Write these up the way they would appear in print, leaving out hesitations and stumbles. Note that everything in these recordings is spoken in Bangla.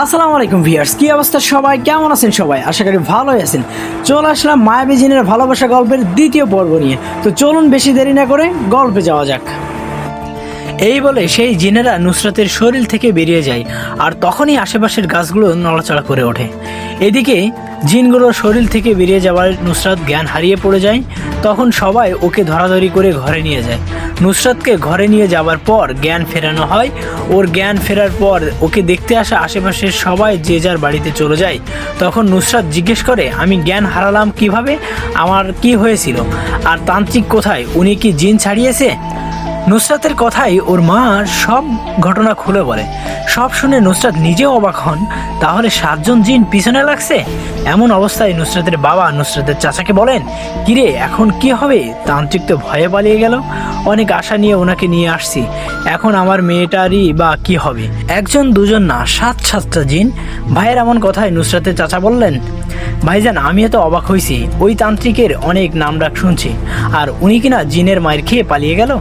আসসালামু আলাইকুম ভিউয়ার্স, কি অবস্থা সবাই? কেমন আছেন সবাই? আশা করি ভালোই আছেন। চলে আসলাম মায়াবী জিনের ভালোবাসা গল্পের দ্বিতীয় পর্ব নিয়ে। তো চলুন বেশি দেরি না করে গল্পে যাওয়া যাক। এই বলে সেই জিনেরা নুসরাতের শরীর থেকে বেরিয়ে যায়, আর তখনই আশেপাশের গাছগুলো নড়াচড়া করে ওঠে। এদিকে জিনগুলোর শরীর থেকে বেরিয়ে যাওয়ার নুসরাত জ্ঞান হারিয়ে পড়ে যায়। তখন সবাই ওকে ধরাধরি করে ঘরে নিয়ে যায়। নুসরাতকে ঘরে নিয়ে যাওয়ার পর জ্ঞান ফেরানো হয়। ওর জ্ঞান ফেরার পর ওকে দেখতে আসা আশেপাশের সবাই যে যার বাড়িতে চলে যায়। তখন নুসরাত জিজ্ঞেস করে, আমি জ্ঞান হারালাম কিভাবে? আমার কি হয়েছিল? আর তান্ত্রিক কোথায়? উনি কি জিন ছাড়িয়েছে? নুসরাতের কথাই ওর মা সব ঘটনা খুলে বলে। সব শুনে নুসরাত নিজেও অবাক হন। তাহলে 7জন জিন পিছনে লাগছে? এমন অবস্থায় নুসরাতের বাবা নুসরাতের চাচাকে বলেন, কিরে এখন কি হবে? তান্ত্রিক তো ভয়ে পালিয়ে গেল। অনেক আশা নিয়ে ওনাকে নিয়ে আসছি, এখন আমার মেয়েটারই বা কি হবে? 1 2 না, 7টা জিন। ভাইয়ের এমন কথায় নুসরাতের চাচা বললেন, ভাইজান আমি এত অবাক হয়েছি, ওই তান্ত্রিকের অনেক নামডাক শুনছি, আর উনি কিনা জিনের মায়ের খেয়ে পালিয়ে গেল।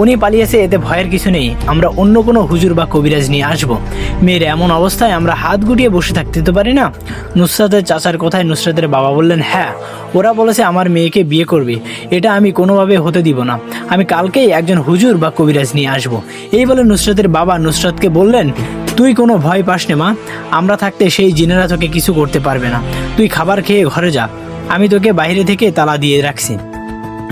উনি পালিয়েছে, এতে ভয়ের কিছু নেই। আমরা অন্য কোনো হুজুর বা কবিরাজ নিয়ে আসবো। মেয়ের এমন অবস্থায় আমরা হাত গুটিয়ে বসে থাকতে তো পারি না। নুসরাতের চাচার কথায় নুসরাতের বাবা বললেন, হ্যাঁ, ওরা বলেছে আমার মেয়েকে বিয়ে করবে, এটা আমি কোনোভাবে হতে দিব না। আমি কালকেই একজন হুজুর বা কবিরাজ নিয়ে আসবো। এই বলে নুসরাতের বাবা নুসরাতকে বললেন, তুই কোনো ভয় পাস নে মা, আমরা থাকতে সেই জিনেরা তোকে কিছু করতে পারবে না। তুই খাবার খেয়ে ঘরে যা, আমি তোকে বাইরে থেকে তালা দিয়ে রাখছি।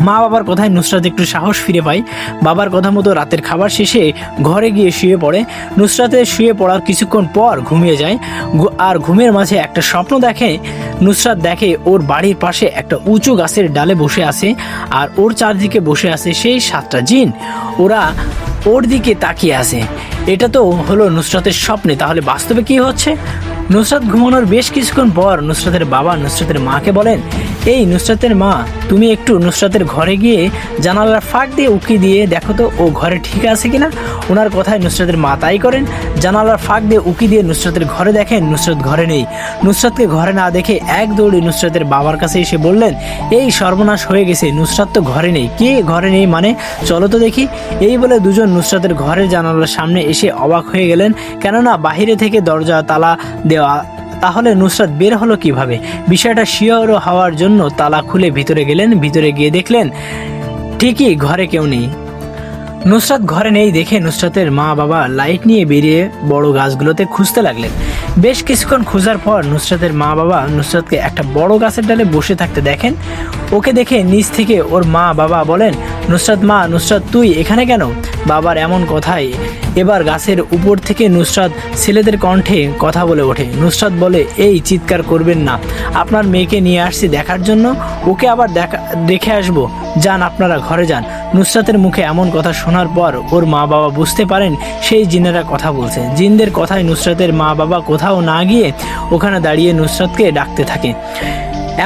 মা বাবার কথায় নুসরাত একটু সাহস ফিরে পায়। বাবার কথা মতো রাতের খাবার শেষে ঘরে গিয়ে শুয়ে পড়ে। নুসরাতের শুয়ে পড়ার কিছুক্ষণ পর ঘুমিয়ে যায়। আর ঘুমের মাঝে একটা স্বপ্ন দেখে। নুসরাত দেখে ওর বাড়ির পাশে একটা উঁচু গাছের ডালে বসে আছে, আর ওর চারদিকে বসে আছে সেই 7টা জিন। ওরা ওর দিকে তাকিয়ে আছে। এটা তো হলো নুসরাতের স্বপ্নে, তাহলে বাস্তবে কি হচ্ছে? নুসরাত ঘুমানোর বেশ কিছুক্ষণ পর নুসরাতের বাবা নুসরাতের মাকে বলেন, এই নুসরাতের মা, তুমি একটু নুসরাতের ঘরে গিয়ে জানালার ফাঁক দিয়ে উকি দিয়ে দেখো তো ও ঘরে ঠিক আছে কিনা। ওনার কথায় নুসরাতের মা তাই করেন। জানালার ফাঁক দিয়ে উকি দিয়ে নুসরাতের ঘরে দেখেন নুসরাত ঘরে নেই। নুসরাতকে ঘরে না দেখে এক দৌড়ে নুসরাতের বাবার কাছে এসে বললেন, এই সর্বনাশ হয়ে গেছে, নুসরাত তো ঘরে নেই। কে ঘরে নেই মানে? চলো তো দেখি। এই বলে দুজন নুসরাতের ঘরের জানালার সামনে এসে অবাক হয়ে গেলেন, কেননা বাহিরে থেকে দরজা তালা দেওয়া। তাহলে নুসরাত বের হলো কিভাবে? বিষয়টা শিওর হওয়ার জন্য তালা খুলে ভিতরে গেলেন। ভিতরে গিয়ে দেখলেন ঠিকই ঘরে কেউ নেই। নুসরাত ঘরে নেই দেখে নুসরাতের মা বাবা লাইট নিয়ে বেরিয়ে বড় গাছগুলোতে খুঁজতে লাগলেন। বেশ কিছুক্ষণ খোঁজার পর নুসরাতের মা বাবা নুসরাতকে একটা বড় গাছের ডালে বসে থাকতে দেখেন। ওকে দেখে নিচ থেকে ওর মা বাবা বলেন, নুসরাত মা, নুসরাত তুই এখানে কেন? বাবার এমন কথায় এবার গাছের উপর থেকে নুসরাত ছেলেদের কণ্ঠে কথা বলে ওঠে। নুসরাত বলে, এই চিৎকার করবেন না, আপনার মেয়েকে নিয়ে আসছি দেখার জন্য, ওকে আবার দেখে আসবো, যান আপনারা ঘরে যান। নুসরাতের মুখে এমন কথা শোনার পর ওর মা বাবা বুঝতে পারেন সেই জিনেরা কথা বলছে। জিনদের কথায় নুসরাতের মা বাবা কোথাও না গিয়ে ওখানে দাঁড়িয়ে নুসরাতকে ডাকতে থাকে।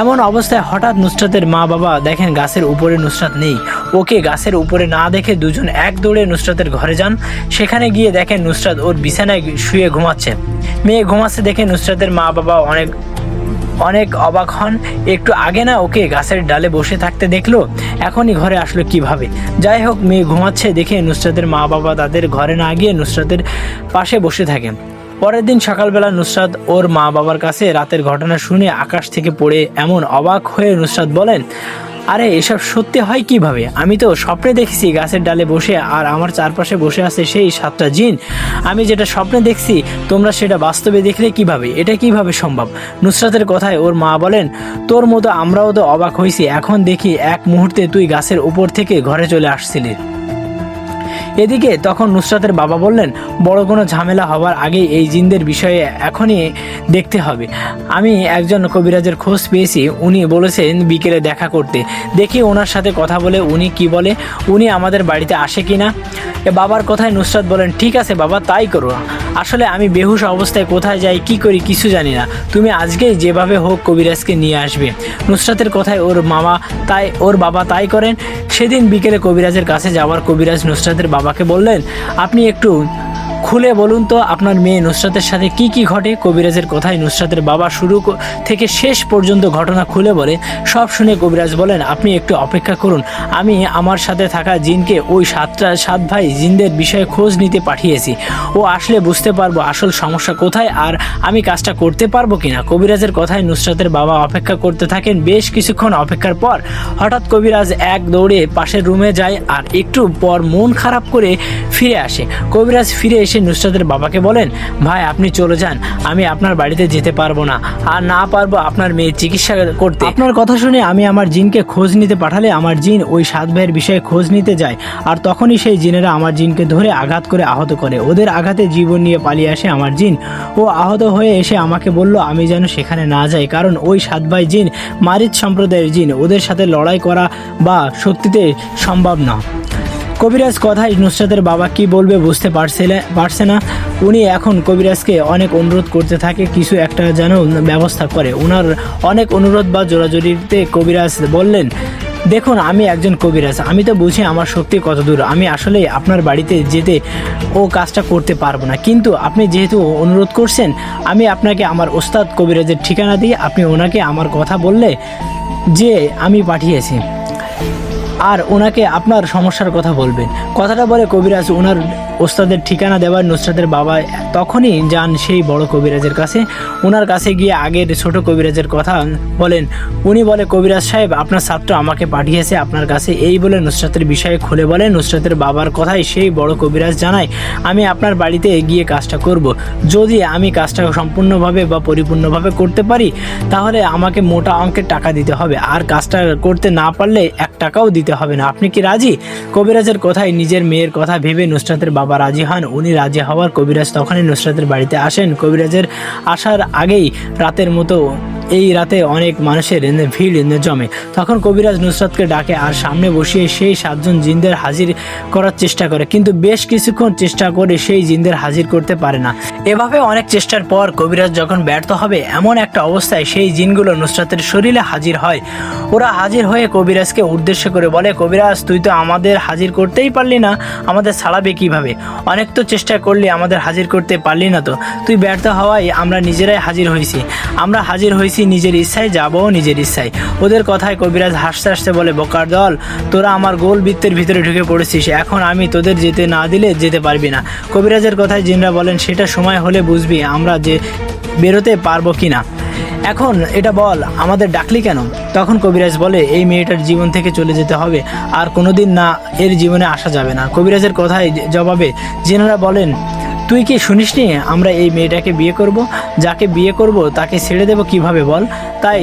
এমন অবস্থায় হঠাৎ নুসরাতের মা বাবা দেখেন গাছের উপরে নুসরাত নেই। ওকে গাছের উপরে না দেখে দুজন এক দৌড়ে নুসরাতের ঘরে যান। সেখানে গিয়ে দেখেন নুসরাত ওর বিছানায় শুয়ে ঘুমাচ্ছে। মেয়ে ঘুমাচ্ছে দেখে নুসরাতের মা বাবা অনেক অবাক হন। একটু আগে না ওকে গাছের ডালে বসে থাকতে দেখলো, এখনই ঘরে আসলো কিভাবে? যাই হোক, মেয়ে ঘুমাচ্ছে দেখে নুসরাতের মা বাবা তাদের ঘরে না গিয়ে নুসরাতের পাশে বসে থাকেন। পরের দিন সকালবেলা নুসরাত ওর মা বাবার কাছে রাতের ঘটনা শুনে আকাশ থেকে পড়ে এমন অবাক হয়ে নুসরাত বলেন, আরে এসব সত্যি হয় কিভাবে? আমি তো স্বপ্নে দেখেছি গাছের ডালে বসে, আর আমার চারপাশে বসে আছে সেই 7টা জিন। আমি যেটা স্বপ্নে দেখছি তোমরা সেটা বাস্তবে দেখলে কিভাবে? এটা কিভাবে সম্ভব? নুসরাতের কথায় ওর মা বলেন, তোর মতো আমরাও তো অবাক হয়েছি, এখন দেখি এক মুহূর্তে তুই গাছের উপর থেকে ঘরে চলে আসছিলি। এদিকে তখন নুসরাতের বাবা বললেন, বড় কোনো ঝামেলা হবার আগেই এই জিনদের বিষয়ে এখনই দেখতে হবে। আমি একজন কবিরাজের খোঁজ পেয়েছি, উনি বলেছেন বিকেলে দেখা করতে। দেখি ওনার সাথে কথা বলে উনি কি বলে, উনি আমাদের বাড়িতে আসে কিনা। বাবার কথায় নুসরাত বলেন, ঠিক আছে বাবা, তাই করো। আসলে আমি বেহুশ অবস্থায় কোথায় যাই কি করি কিছু জানি না, তুমি আজকেই যেভাবে হোক কবিরাজকে নিয়ে আসবে। নুসরাতের কথায় ওর বাবা তাই করেন। সেদিন বিকেলে কবিরাজের কাছে যাওয়ার কবিরাজ নুসরাতের বাবাকে বললেন, আপনি একটু খুলে বলুন তো আপনার মেয়ে নুসরাতের সাথে কি কি ঘটে। কবিরাজের কথায় নুসরাতের বাবা শুরু থেকে শেষ পর্যন্ত ঘটনা খুলে বলে। সব শুনে কবিরাজ বলেন, আপনি একটু অপেক্ষা করুন, আমি আমার সাথে থাকা জিনকে ওই সাত ভাই জিনদের বিষয়ে খোঁজ নিতে পাঠিয়েছি। ও আসলে বুঝতে পারবো আসল সমস্যা কোথায় আর আমি কাজটা করতে পারবো কিনা। কবিরাজের কথায় নুসরাতের বাবা অপেক্ষা করতে থাকেন। বেশ কিছুক্ষণ অপেক্ষার পর হঠাৎ কবিরাজ এক দৌড়ে পাশের রুমে যায় আর একটু পর মন খারাপ করে ফিরে আসে। কবিরাজ ফিরে এসে নুসরাতের বাবাকে বলেন, ভাই আপনি চলে যান, আমি আপনার বাড়িতে যেতে পারবো না, আর না পারবো আপনার মেয়ের চিকিৎসা করতে। আপনার কথা শুনে আমি আমার জিনকে খোঁজ নিতে পাঠালে আমার জিন ওই 7 ভাইয়ের বিষয়ে খোঁজ নিতে যায়, আর তখনই সেই জিনেরা আমার জিনকে ধরে আঘাত করে আহত করে। ওদের আঘাতে জীবন নিয়ে পালিয়ে আসে আমার জিন। ও আহত হয়ে এসে আমাকে বলল আমি যেন সেখানে না যাই, কারণ ওই 7 ভাই জিন মারিচ সম্প্রদায়ের জিন, ওদের সাথে লড়াই করা বা শক্তিতে সম্ভব না। কবিরাজ কথায় নুসরাতের বাবা কি বলবে বুঝতে পারছে না। উনি এখন কবিরাজকে অনেক অনুরোধ করতে থাকে কিছু একটা যেন ব্যবস্থা করে। ওনার অনেক অনুরোধ বা জোরাজোরিতে কবিরাজ বললেন, দেখুন আমি একজন কবিরাজ, আমি তো বুঝি আমার শক্তি কত দূর, আমি আসলে আপনার বাড়িতে যেতে ও কাজটা করতে পারবো না, কিন্তু আপনি যেহেতু অনুরোধ করছেন আমি আপনাকে আমার ওস্তাদ কবিরাজের ঠিকানা দিয়ে আপনি ওনাকে আমার কথা বললে যে আমি পাঠিয়েছি, আর ওনাকে আপনার সমস্যার কথা বলবেন। কথাটা বলে কবিরাজ ওনার ওস্তাদের ঠিকানা দেওয়ার নুসরাতের বাবা তখনই যান সেই বড় কবিরাজের কাছে। ওনার কাছে গিয়ে আগের ছোট কবিরাজের কথা বলেন। উনি বলে, কবিরাজ সাহেব আপনার ছাত্র আমাকে পাঠিয়েছে আপনার কাছে, এই বলে নুসরাতের বিষয়ে খুলে বলে। নুসরাতের বাবার কথাই সেই বড় কবিরাজ জানায়, আমি আপনার বাড়িতে গিয়ে কাজটা করব, যদি আমি কাজটা সম্পূর্ণভাবে বা পরিপূর্ণভাবে করতে পারি তাহলে আমাকে মোটা অঙ্কের টাকা দিতে হবে, আর কাজটা করতে না পারলে 1 টাকাও দিতে হবে না, আপনি কি রাজি? কবিরাজের কথায় নিজের মেয়ের কথা ভেবে নুসরাতের বাবা রাজি হন। উনি রাজি হওয়ার কবিরাজ তখনই নুসরাতের বাড়িতে আসেন। কবিরাজের আসার আগেই রাতের মতো এই রাতে অনেক মানুষের ভিড় জমে। তখন কবিরাজ নুসরাতকে ডাকে আর সামনে বসিয়ে সেই 7 জন জিনদের হাজির করার চেষ্টা করে, কিন্তু বেশ কিছুক্ষণ চেষ্টা করে সেই জিনদের হাজির করতে পারে না। এভাবে অনেক চেষ্টার পর কবিরাজ যখন ব্যর্থ হবে এমন একটা অবস্থায় সেই জিনগুলো নুসরাতের শরীরে হাজির হয়। ওরা হাজির হয়ে কবিরাজকে উদ্দেশ্য করে বলে, কবিরাজ তুই তো আমাদের হাজির করতেই পারলি না, আমাদের ছাড়াবে কিভাবে? অনেক তো চেষ্টা করলি, আমাদের হাজির করতে পারলি না, তো তুই ব্যর্থ হওয়ায় আমরা নিজেরাই হাজির হয়েছি, আমরা হাজির হয়েছি নিজের ইচ্ছায়, যাবো নিজের ইচ্ছায়। ওদের কথায় কবিরাজ হাসতে হাসতে বলে, বোকার দল, তোরা আমার গোল বৃত্তের ভিতরে ঢুকে পড়েছিস, এখন আমি তোদের যেতে না দিলে যেতে পারবি না। কবিরাজের কথায় জিনরা বলেন, সেটা সময় হলে বুঝবি আমরা যে বেরোতে পারবো কিনা, এখন এটা বল আমাদের ডাকলি কেন? তখন কবিরাজ বলে, এই মেয়েটার জীবন থেকে চলে যেতে হবে, আর কোনোদিন না এর জীবনে আসা যাবে না। কবিরাজের কথায় জবাবে জিনেরা বলেন, তুই কি শুনিসনি আমরা এই মেয়েটাকে বিয়ে করব? যাকে বিয়ে করব তাকে ছেড়ে দেব কিভাবে বল? তাই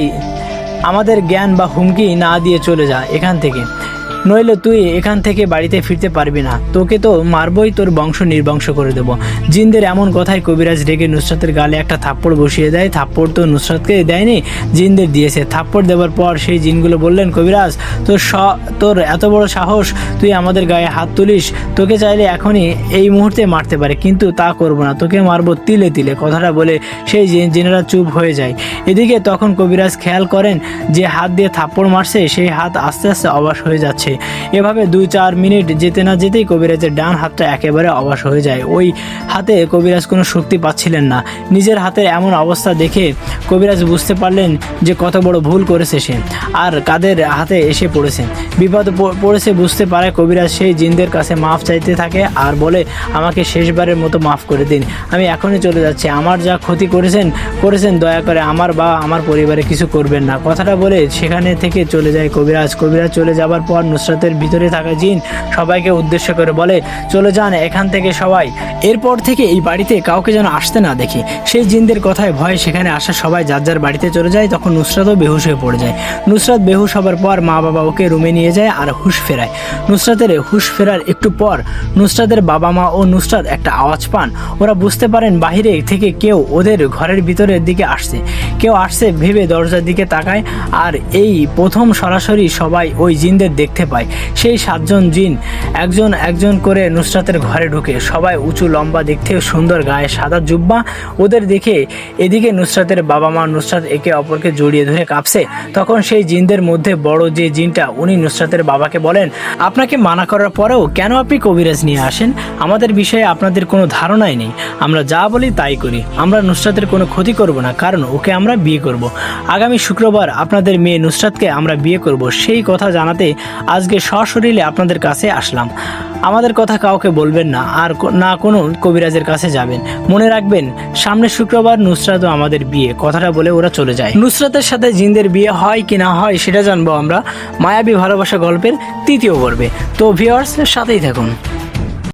আমাদের জ্ঞান বা হুমকি না দিয়ে চলে যা এখান থেকে, নইলে তুই এখান থেকে বাড়িতে ফিরতে পারবি না, তোকে তো মারবই, তোর বংশ নির্বংশ করে দেব। জিনদের এমন কথায় কবিরাজ রেগে নুসরাতের গালে একটা থাপ্পড় বসিয়ে দেয়। থাপ্পড় তো নুসরাতকে দেয়নি, জিনদের দিয়েছে। থাপ্পড় দেওয়ার পর সেই জিনগুলো বললেন, কবিরাজ তোর এত বড় সাহস, তুই আমাদের গায়ে হাত তুলিস, তোকে চাইলে এখনই এই মুহূর্তে মারতে পারে, কিন্তু তা করবো না, তোকে মারবো তিলে তিলে। কথাটা বলে সেই জিনেরা চুপ হয়ে যায়। এদিকে তখন কবিরাজ খেয়াল করেন যে হাত দিয়ে থাপ্পড় মারছে সেই হাত আস্তে আস্তে অবশ হয়ে যাচ্ছে। এভাবে 2-4 মিনিট যেতে না যেতেই কবিরাজের ডান হাতটা একেবারে অবশ হয়ে যায়। ওই হাতে কবিরাজ কোনো শক্তি পাচ্ছিলেন না। নিজের হাতের এমন অবস্থা দেখে কবিরাজ বুঝতে পারলেন যে কত বড় ভুল করেছে সে, আর কাদের হাতে এসে পড়েছে, বিপদ পড়েছে। বুঝতে পারে কবিরাজ সেই জিনদের কাছে মাফ চাইতে থাকে আর বলে, আমাকে শেষবারের মতো মাফ করে দিন, আমি এখনই চলে যাচ্ছি, আমার যা ক্ষতি করেছেন দয়া করে আমার বা আমার পরিবারে কিছু করবেন না। কথাটা বলে সেখানে থেকে চলে যায় কবিরাজ। কবিরাজ চলে যাবার পর নুসরাতের ভিতরে থাকা জিন সবাইকে উদ্দেশ্য করে বলে, চলে যান এখান থেকে সবাই, এরপর থেকে এই বাড়িতে কাউকে যেন আসতে না দেখি। সেই জিনদের কথায় ভয়ে সেখানে আসা সবাই যার যার বাড়িতে চলে যায়। তখন নুসরাতও বেহুশ হয়ে পড়ে যায়। নুসরাত বেহুশ হবার পর মা বাবা ওকে রুমে নিয়ে যায় আর হুঁশ ফেরায়। নুসরাতের হুঁশ ফেরার একটু পর নুসরাতের বাবা মা ও নুসরাত একটা আওয়াজ পান। ওরা বুঝতে পারেন বাহিরে থেকে কেউ ওদের ঘরের ভিতরের দিকে আসছে। কেউ আসছে ভেবে দরজার দিকে তাকায়, আর এই প্রথম সরাসরি সবাই ওই জিনদের দেখতে পায়। সেই 7জন জিন একজন একজন করে নুসরাতের ঘরে ঢুকে। সবাই উঁচু লম্বা, দেখতে সুন্দর, গায়ে সাদা জুব্বা। ওদের দেখে এদিকে নুসরাতের বাবা মা, নুসরাত একে অপরকে জড়িয়ে ধরে কাঁপছে। তখন সেই জিনদের মধ্যে বড় যে জিনটা, উনি নুসরাতের বাবাকে বলেন, আপনাকে মানা করার পরেও কেন আপনি কবিরাজ নিয়ে আসেন? আমাদের বিষয়ে আপনাদের কোনো ধারণাই নেই। আমরা যা বলি তাই করি। আমরা নুসরাতের কোনো ক্ষতি করব না, কারণ ওকে আমরা বিয়ে করব। আগামী শুক্রবার আপনাদের মেয়ে নুসরাতকে আমরা বিয়ে করব। সেই কথা জানাতে আজকে সশরীরে আপনাদের কাছে আসলাম। আমাদের কথা কাউকে বলবেন না, আর না কোনো কবিরাজের কাছে যাবেন। মনে রাখবেন, সামনের শুক্রবার নুসরাত ও আমাদের বিয়ে। কথাটা বলে ওরা চলে যায়। নুসরাতের সাথে জিনদের বিয়ে হয় কি না হয় সেটা জানবো আমরা মায়াবী ভালোবাসা গল্পের 3য় পর্বে। তো ভিউয়ার্স, সাথেই থাকুন।